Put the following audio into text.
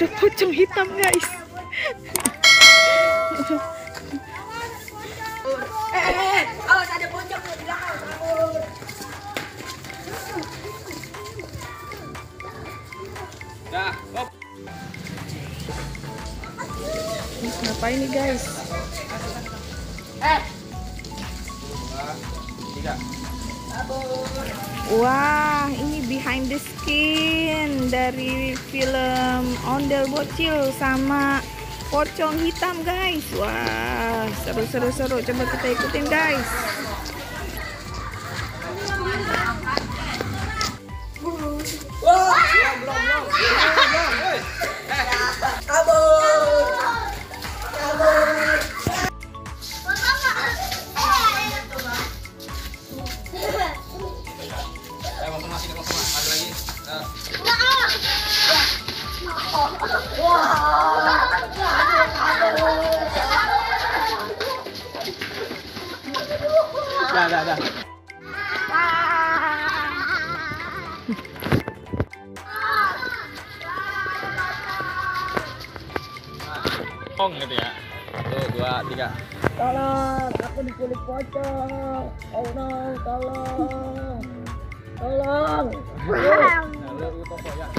Ada pocong hitam guys. Awas ada pocong di belakang. Dah, hop. Ngapain nih guys? Tiga. Wah, ini behind the skin dari film Ondel Bocil sama pocong hitam guys. Wah, seru. Coba kita ikutin guys. Ada lagi. Dah. Gitu ya. 1, 2, 3. Tolong, aku diculik pocong. Oh no, tolong. Tolong. Nah, lu toko ya.